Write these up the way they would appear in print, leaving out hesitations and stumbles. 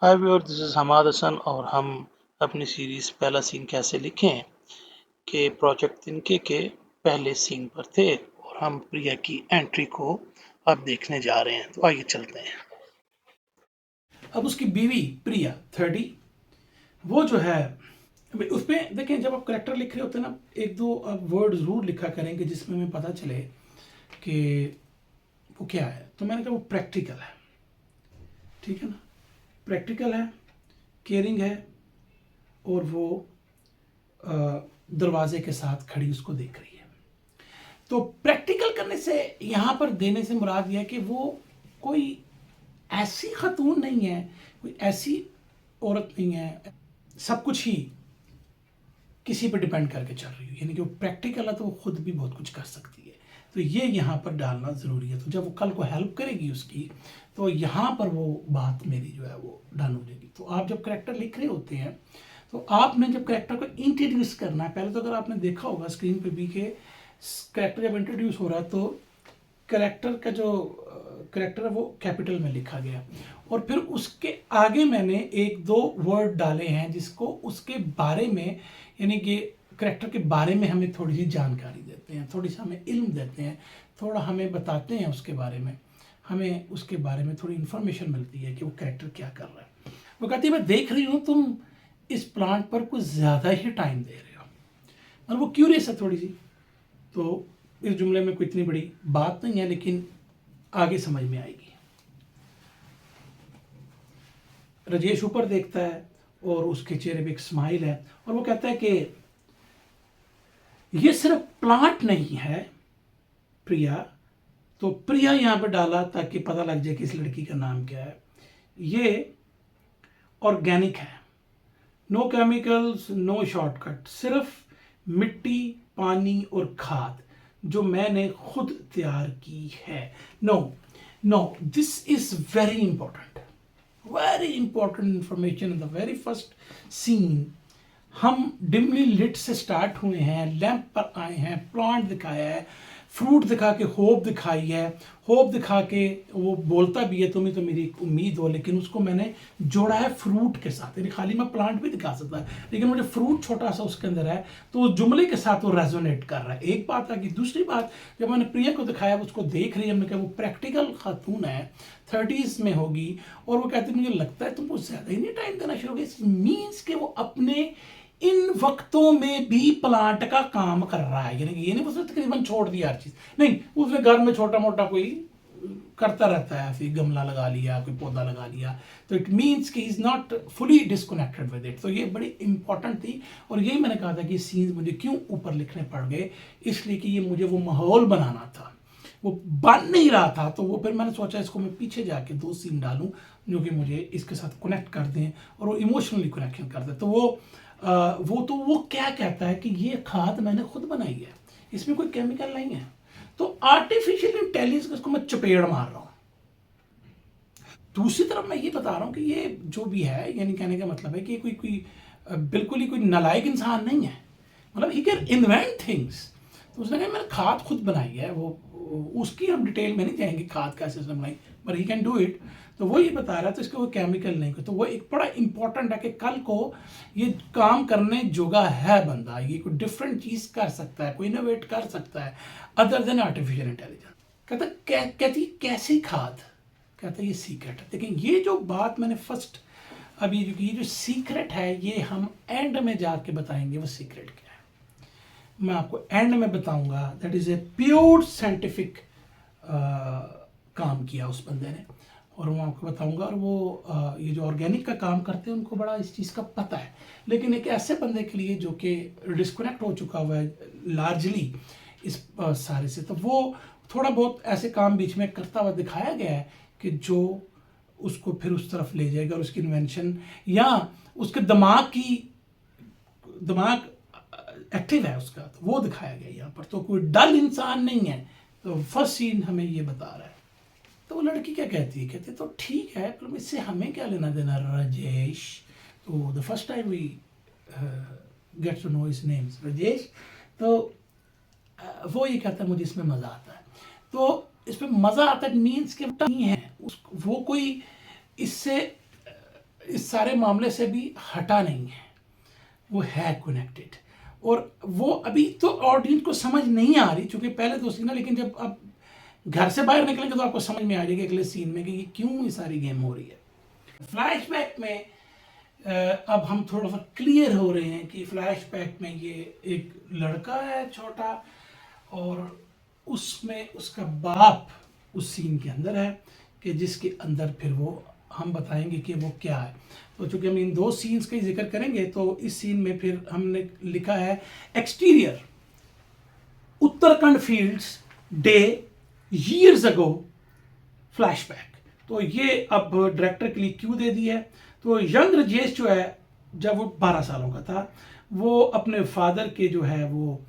Hi viewer, this is Hammad Hassan और हम अपनी सीरीज़ पहला सीन कैसे लिखें के प्रोजेक्ट तिनके के पहले सीन पर थे और हम प्रिया की एंट्री को अब देखने जा रहे हैं। तो आइए चलते हैं। अब उसकी बीवी प्रिया 30, वो जो है उसमें देखें, जब आप करेक्टर लिख रहे होते हैं ना, एक दो आप वर्ड ज़रूर लिखा करेंगे जिसमें हमें पता चले कि वो क्या है। तो मैंने कहा वो प्रैक्टिकल है, ठीक है ना, प्रैक्टिकल है, केयरिंग है, और वो दरवाजे के साथ खड़ी उसको देख रही है। तो प्रैक्टिकल करने से यहाँ पर देने से मुराद यह है कि वो कोई ऐसी खातून नहीं है, कोई ऐसी औरत नहीं है सब कुछ ही किसी पर डिपेंड करके चल रही हो, यानी कि वो प्रैक्टिकल है तो वो खुद भी बहुत कुछ कर सकती है। तो ये यहाँ पर डालना ज़रूरी है। तो जब वो कल को हेल्प करेगी उसकी, तो यहाँ पर वो बात मेरी जो है वो डन हो जाएगी। तो आप जब करेक्टर लिख रहे होते हैं तो आपने जब करेक्टर को इंट्रोड्यूस करना है, पहले तो अगर आपने देखा होगा स्क्रीन पे भी के करेक्टर जब इंट्रोड्यूस हो रहा है तो करेक्टर का जो करेक्टर है वो कैपिटल में लिखा गया, और फिर उसके आगे मैंने एक दो वर्ड डाले हैं जिसको उसके बारे में, यानी कि करेक्टर के बारे में हमें थोड़ी सी जानकारी देते हैं, थोड़ी सी हमें इल्म देते हैं, थोड़ा हमें बताते हैं उसके बारे में, हमें उसके बारे में थोड़ी इन्फॉर्मेशन मिलती है कि वो कैरेक्टर क्या कर रहा है। वो कहती है मैं देख रही हूँ तुम इस प्लांट पर कुछ ज़्यादा ही टाइम दे रहे हो, और वो क्यूरियस है थोड़ी सी। तो इस जुमले में कोई इतनी बड़ी बात नहीं है, लेकिन आगे समझ में आएगी। राजेश ऊपर देखता है और उसके चेहरे पे एक स्माइल है, और वो कहता है कि ये सिर्फ प्लांट नहीं है प्रिया। तो प्रिया यहां पर डाला ताकि पता लग जाए कि इस लड़की का नाम क्या है। ये ऑर्गेनिक है, नो केमिकल्स, नो शॉर्टकट, सिर्फ मिट्टी, पानी और खाद जो मैंने खुद तैयार की है। No no, this is very important, very important information in the very first scene. हम डिमली लिट से स्टार्ट हुए हैं, लैंप पर आए हैं, प्लांट दिखाया है, फ्रूट दिखा के होप दिखाई है, होप दिखा के वो बोलता भी है तुम्हें तो मेरी उम्मीद हो, लेकिन उसको मैंने जोड़ा है फ्रूट के साथ। यानी खाली मैं प्लांट भी दिखा सकता है, लेकिन मुझे फ्रूट छोटा सा उसके अंदर है, तो उस जुमले के साथ वो रेजोनेट कर रहा है। एक बात है कि दूसरी बात, जब मैंने प्रिया को दिखाया उसको देख रही है, हमने कहा वो प्रैक्टिकल खातून है, 30s में होगी, और वो कहती मुझे लगता है तुमको ज़्यादा ही नहीं टाइम देना शुरू हो गया। मीन्स कि वो अपने इन वक्तों में भी प्लांट का काम कर रहा है, यानी कि ये नहीं उसने तकरीबन छोड़ दिया हर चीज, नहीं, उसने घर में छोटा मोटा कोई करता रहता है, फिर गमला लगा लिया, कोई पौधा लगा लिया। तो इट मीन्स कि is not fully disconnected with it. तो ये बड़ी इंपॉर्टेंट थी, और यही मैंने कहा था कि सीन्स मुझे क्यों ऊपर लिखने पड़ गए, इसलिए कि ये मुझे वो माहौल बनाना था, वो बन नहीं रहा था। तो वो फिर मैंने सोचा इसको मैं पीछे जाके दो सीन डालूं जो कि मुझे इसके साथ कनेक्ट कर दें और वो इमोशनली कनेक्शन कर दें। तो वो क्या कहता है कि ये खाद मैंने खुद बनाई है, इसमें कोई केमिकल नहीं है। तो आर्टिफिशियल इंटेलिजेंस को मैं चपेड़ मार रहा हूं। दूसरी तरफ मैं ये बता रहा हूं कि ये जो भी है, यानी कहने का मतलब है कि कोई कोई बिल्कुल ही कोई नालायक इंसान नहीं है, मतलब ही कैन इन्वेंट थिंग्स। तो उसने कहा मैंने खाद खुद बनाई है, वो उसकी हम डिटेल में नहीं जाएंगे खाद कैसे उसने बनाई, but he can do it. तो वो ये बता रहा है, तो इसका कोई केमिकल नहीं। तो वो एक बड़ा इंपॉर्टेंट है कि कल को ये काम करने जोगा है बंदा, ये कोई डिफरेंट चीज कर सकता है, कोई इनोवेट कर सकता है अदर देन आर्टिफिशियल इंटेलिजेंस। कहती कैसी खाद, कहता है ये सीक्रेट है। लेकिन ये जो बात मैंने फर्स्ट, अब ये जो सीक्रेट है ये हम एंड में जाके बताएंगे वो सीक्रेट क्या है, मैं आपको एंड में बताऊंगा। That is a pure scientific काम किया उस बंदे ने, और मैं आपको बताऊंगा। और वो ये जो ऑर्गेनिक का काम करते हैं उनको बड़ा इस चीज़ का पता है, लेकिन एक ऐसे बंदे के लिए जो कि डिस्कनेक्ट हो चुका हुआ है लार्जली इस सारे से, तो वो थोड़ा बहुत ऐसे काम बीच में करता हुआ दिखाया गया है कि जो उसको फिर उस तरफ ले जाएगा, और उसकी इन्वेंशन या उसके दिमाग एक्टिव है उसका, तो वो दिखाया गया यहाँ पर। तो कोई डल इंसान नहीं है। तो फर्स्ट सीन हमें ये बता रहा है। तो वो लड़की क्या कहती है, कहती है तो ठीक है, पर इससे हमें क्या लेना देना राजेश। तो the first time we get to know his names Rajesh. तो वो ये कहता है मुझे इसमें मज़ा आता है। तो इसमें मज़ा आता है मीन्स कि नहीं है वो कोई इससे इस सारे मामले से भी हटा नहीं है, वो है कनेक्टेड। और वो अभी तो ऑडियंस को समझ नहीं आ रही, क्योंकि पहले तो सीन है, लेकिन जब आप घर से बाहर निकलेंगे तो आपको समझ में आ जाएगी अगले सीन में कि ये क्यों ये सारी गेम हो रही है। फ्लैशबैक में अब हम थोड़ा सा क्लियर हो रहे हैं कि फ्लैशबैक में ये एक लड़का है छोटा, और उसमें उसका बाप उस सीन के अंदर है, कि जिसके अंदर फिर वो हम बताएंगे कि वो क्या है। तो चूंकि हम इन 2 सीन्स का ही जिक्र करेंगे, तो इस सीन में फिर हमने लिखा है exterior Uttarakhand fields day years अगो फ्लैशबैक। तो ये अब डायरेक्टर के लिए क्यों दे दी है। तो यंग राजेश जो है, जब वो 12 सालों का था, वो अपने फादर के जो है वो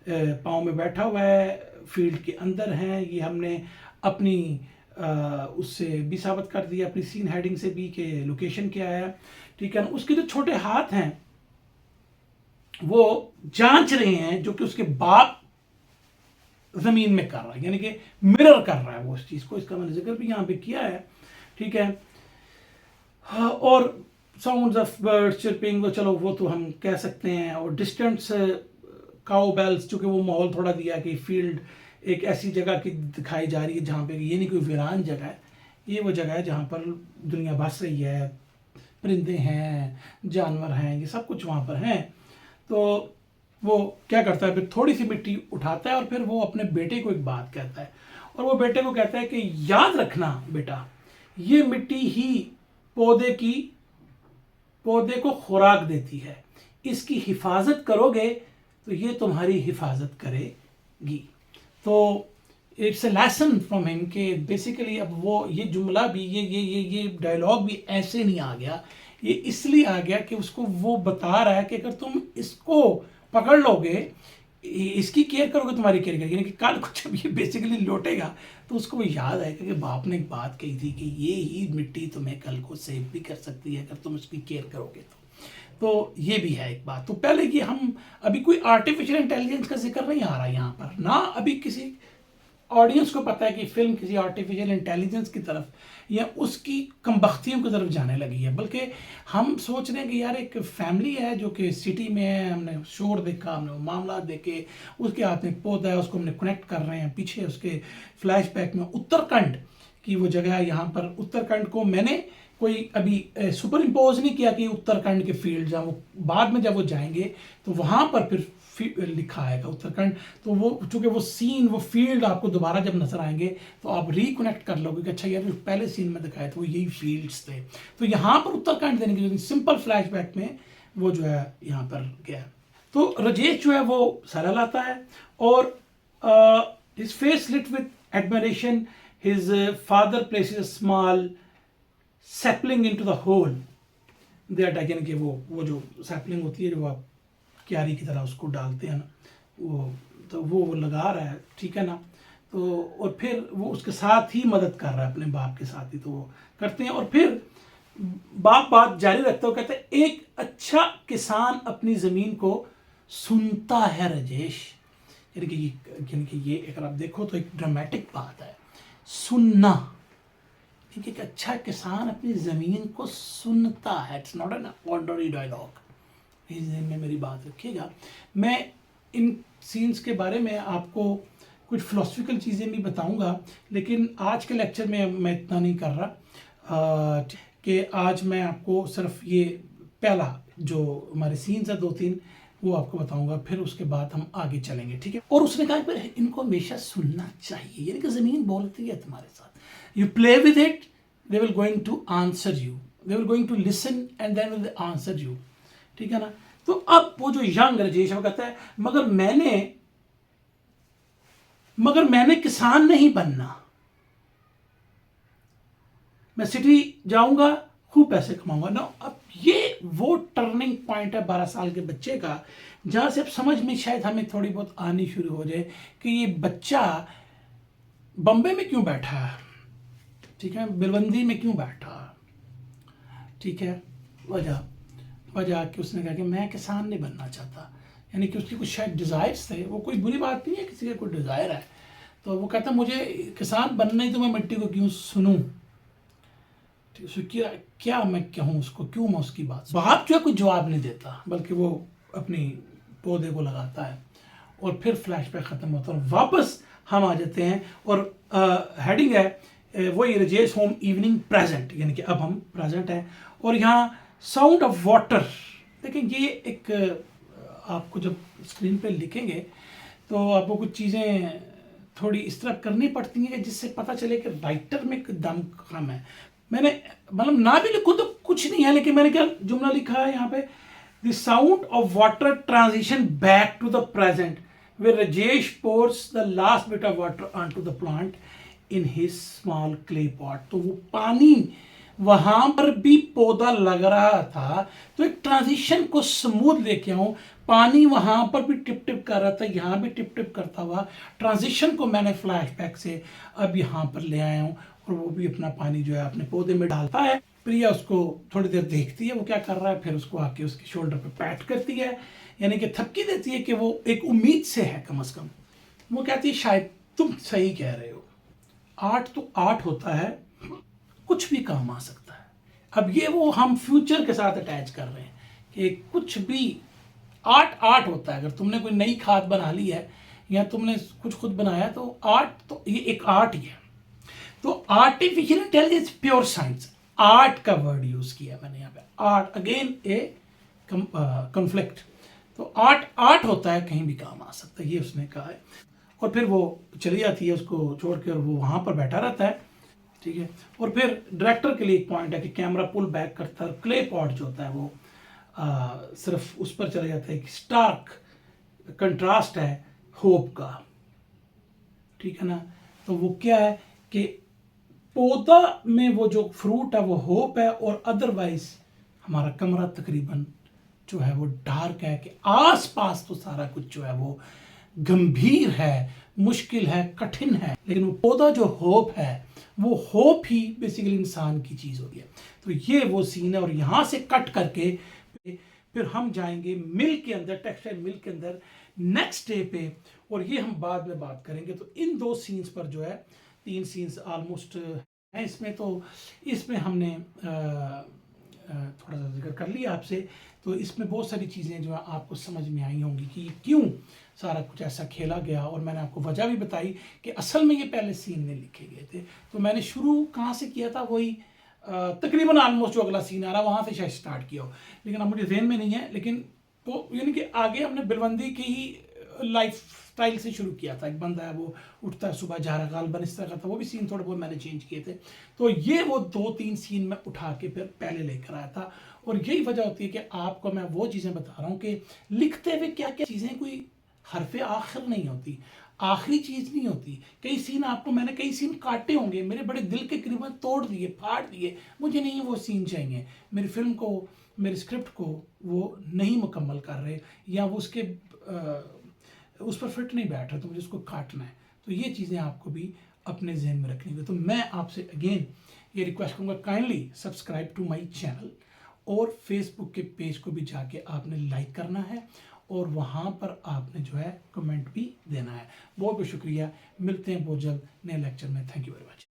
पाँव में बैठा हुआ है, फील्ड के अंदर है। ये हमने अपनी उससे भी साबित कर दिया, अपनी सीन हेडिंग से भी, कि लोकेशन क्या है, ठीक है ना। उसके जो छोटे हाथ हैं वो जांच रहे हैं जो कि उसके बाप जमीन में कर रहा है, यानी कि मिरर कर रहा है वो उस चीज को। इसका मैंने जिक्र भी यहां पे किया है, ठीक है। और साउंड्स ऑफ बर्ड्स चिरपिंग, तो चलो वो तो हम कह सकते हैं। और डिस्टेंस काउ बेल्स, चूंकि वो माहौल थोड़ा दिया कि फील्ड एक ऐसी जगह की दिखाई जा रही है जहाँ पे ये नहीं कोई वीरान जगह है, ये वो जगह है जहाँ पर दुनिया बस रही है, परिंदे हैं, जानवर हैं, ये सब कुछ वहाँ पर हैं। तो वो क्या करता है, फिर थोड़ी सी मिट्टी उठाता है और फिर वो अपने बेटे को एक बात कहता है, और वो बेटे को कहता है कि याद रखना बेटा, ये मिट्टी ही पौधे को खुराक देती है, इसकी हिफाजत करोगे तो ये तुम्हारी हिफाजत करेगी। तो it's a lesson from him, कि बेसिकली अब वो ये जुमला भी, ये डायलॉग भी ऐसे नहीं आ गया, ये इसलिए आ गया कि उसको वो बता रहा है कि अगर तुम इसको पकड़ लोगे, इसकी केयर करोगे, तुम्हारी केयर करेगी, यानी कि कल को जब ये बेसिकली लौटेगा तो उसको वो याद आएगा कि बाप ने एक बात कही थी कि ये ही मिट्टी तुम्हें कल को सेव भी कर सकती है अगर तुम उसकी केयर करोगे तो ये भी है एक बात। तो पहले कि हम अभी कोई आर्टिफिशियल इंटेलिजेंस का जिक्र नहीं आ रहा यहाँ पर, ना अभी किसी ऑडियंस को पता है कि फिल्म किसी आर्टिफिशियल इंटेलिजेंस की तरफ या उसकी कमबख्तियों की तरफ जाने लगी है, बल्कि हम सोच रहे हैं कि यार एक फैमिली है जो कि सिटी में है, हमने शोर देखा, हमने वो मामला देखे, उसके हाथ में पौधा है, उसको हमने कनेक्ट कर रहे हैं पीछे उसके फ्लैशबैक में उत्तराखंड की वो जगह है। यहाँ पर उत्तराखंड को मैंने कोई अभी सुपर इम्पोज नहीं किया कि उत्तराखंड के फील्ड, जहाँ वो बाद में जब वो जाएंगे तो वहाँ पर फिर लिखा आएगा उत्तराखंड। तो वो चूंकि वो सीन, वो फील्ड आपको दोबारा जब नजर आएंगे तो आप रिकनेक्ट कर लोगे कि अच्छा यार जो पहले सीन में दिखाए थे वो यही फील्ड्स थे। तो यहाँ पर उत्तराखंड देने की जो सिंपल फ्लैशबैक में वो जो है यहाँ पर गया। तो राजेश जो है वो सारा लाता है, और his face lit with admiration, his father places a small sapling into the hole that, यानी कि वो जो सैपलिंग होती है, जो आप क्यारी की तरह उसको डालते हैं ना, वो तो वो लगा रहा है, ठीक है ना। तो और फिर वो उसके साथ ही मदद कर रहा है, अपने बाप के साथ ही, तो वो करते हैं। और फिर बाप बात जारी रखते हो, कहते हैं एक अच्छा किसान अपनी ज़मीन को सुनता है राजेश, यानी कि ये अगर आप देखो तो एक ड्रामेटिक बात है, सुनना, क्योंकि एक अच्छा किसान अपनी ज़मीन को सुनता है। It's not an ordinary dialogue, इस दिन में मेरी बात रखिएगा। मैं इन सीन्स के बारे में आपको कुछ फिलोसफिकल चीज़ें भी बताऊंगा, लेकिन आज के लेक्चर में मैं इतना नहीं कर रहा, कि आज मैं आपको सिर्फ ये पहला जो हमारे सीन्स है 2-3 वो आपको बताऊंगा, फिर उसके बाद हम आगे चलेंगे, ठीक है। और उसने कहा कि इनको हमेशा सुनना चाहिए, यानी कि ज़मीन बोलती है तुम्हारे साथ, you play with it, they will going to answer you, they will going to listen and then will answer you, ठीक है ना। तो अब वो जो यंग राजेश वो कहता है मगर मैंने किसान नहीं बनना, मैं सिटी जाऊंगा, खूब पैसे कमाऊंगा ना। अब ये वो टर्निंग पॉइंट है 12 साल के बच्चे का, जहां से अब समझ में शायद हमें थोड़ी बहुत आनी शुरू हो जाए कि ये बच्चा बम्बे में क्यों बैठा है, ठीक है, बिलवंदी में क्यों बैठा, ठीक है। वजह कि उसने कहा कि मैं किसान नहीं बनना चाहता, यानी कि उसकी कुछ शायद डिज़ायर्स थे। वो कोई बुरी बात नहीं है, किसी का कोई डिज़ायर है, तो वो कहता मुझे किसान बनना ही, तो मैं मिट्टी को क्यों सुनूं। सो क्या क्या मैं कहूँ उसको, क्यों मैं उसकी बाप जो है कोई जवाब नहीं देता, बल्कि वो अपनी पौधे को लगाता है और फिर फ्लैशबैक ख़त्म होता है और वापस हम आ जाते हैं और हेडिंग है वही रजेश होम इवनिंग प्रेजेंट, यानी कि अब हम प्रेजेंट हैं और यहाँ साउंड ऑफ वाटर। लेकिन ये एक आपको जब स्क्रीन पे लिखेंगे तो आपको कुछ चीज़ें थोड़ी इस तरह करनी पड़ती हैं जिससे पता चले कि राइटर में एक दम कम है। मैंने मतलब ना भी लिखूँ तो कुछ नहीं है, लेकिन मैंने क्या जुमला लिखा है यहाँ पे, the sound of water transition back to the present where Rajesh pours the last bit of water onto the plant in his small clay pot। तो वो पानी वहां पर भी पौधा लग रहा था, तो एक ट्रांजिशन को स्मूथ लेके आऊं, पानी वहां पर भी टिप टिप कर रहा था, यहाँ भी टिप टिप करता हुआ ट्रांजिशन को मैंने फ्लैशबैक से अब यहाँ पर ले आया हूँ और वो भी अपना पानी जो है अपने पौधे में डालता है। प्रिया उसको थोड़ी देर देखती है वो क्या कर रहा है, फिर उसको आके उसके शोल्डर पे पैट करती है, यानी कि थपकी देती है कि वो एक उम्मीद से है कम से कम। वो कहती है शायद तुम सही कह रहे हो, आर्ट तो आर्ट होता है, कुछ भी काम आ सकता है। अब ये वो हम फ्यूचर के साथ अटैच कर रहे हैं कि कुछ भी आर्ट आर्ट होता है। अगर तुमने कोई नई खाद बना ली है या तुमने कुछ खुद बनाया तो आर्ट, तो ये एक आर्ट ही है। तो artificial intelligence pure science, art का वर्ड यूज किया मैंने यहाँ पे, आर्ट अगेन ए कॉन्फ्लिक्ट। तो आर्ट आर्ट होता है, कहीं भी काम आ सकता है, ये उसने कहा है। और फिर वो चली जाती है उसको छोड़ के और वो वहाँ पर बैठा रहता है, ठीक है। और फिर डायरेक्टर के लिए एक पॉइंट है कि कैमरा पुल बैक करता है, क्ले पॉट जो होता है वो सिर्फ उस पर चला जाता है कि स्टार्क कंट्रास्ट है होप का, ठीक है ना। तो वो क्या है कि पौधा में वो जो फ्रूट है वो होप है और अदरवाइज हमारा कमरा तकरीबन जो है वो डार्क है, कि आसपास तो सारा कुछ जो है वो गंभीर है, मुश्किल है, कठिन है, लेकिन वो पौधा जो होप है वो होप ही बेसिकली इंसान की चीज होती है। तो ये वो सीन है और यहां से कट करके फिर हम जाएंगे मिल के अंदर, टेक्सटाइल मिल के अंदर नेक्स्ट डे पे, और ये हम बाद में बात करेंगे। तो इन दो सीन्स पर जो है, 3 सीन्स ऑलमोस्ट है इसमें, तो इसमें हमने थोड़ा सा जिक्र कर लिया आपसे। तो इसमें बहुत सारी चीज़ें जो है आपको समझ में आई होंगी कि क्यों सारा कुछ ऐसा खेला गया, और मैंने आपको वजह भी बताई कि असल में ये पहले सीन में लिखे गए थे। तो मैंने शुरू कहाँ से किया था, वही तकरीबन ऑलमोस्ट जो अगला सीन आ रहा है वहाँ से शायद स्टार्ट किया हो, लेकिन अब मुझे ज़हन में नहीं है। लेकिन तो यानी कि आगे हमने बिलवंदी की ही लाइफ स्टाइल से शुरू किया था। एक बंदा है वो उठता है सुबह, जहरा गालबन इस तरह का था, वो भी सीन थोड़े बहुत मैंने चेंज किए थे। तो ये वो 2-3 सीन मैं उठा के फिर पहले लेकर आया था, और यही वजह होती है कि आपको मैं वो चीज़ें बता रहा हूँ कि लिखते हुए क्या क्या चीज़ें, कोई हरफ आखिर नहीं होती, आखिरी चीज़ नहीं होती। कई सीन आपको, मैंने कई सीन काटे होंगे, मेरे बड़े दिल के करीबन तोड़ दिए, फाड़ दिए, मुझे नहीं वो सीन चाहिए, मेरी फिल्म को, मेरे स्क्रिप्ट को वो नहीं मुकम्मल कर रहे, या वो उसके उस पर फिट नहीं बैठ रहा, तो मुझे उसको काटना है। तो ये चीज़ें आपको भी अपने जहन में रखनी है। तो मैं आपसे अगेन ये रिक्वेस्ट करूँगा, kindly subscribe to my channel, और फेसबुक के पेज को भी जाके आपने लाइक करना है, और वहाँ पर आपने जो है कमेंट भी देना है। बहुत बहुत शुक्रिया, मिलते हैं बहुत जल्द नए लेक्चर में। Thank you very much.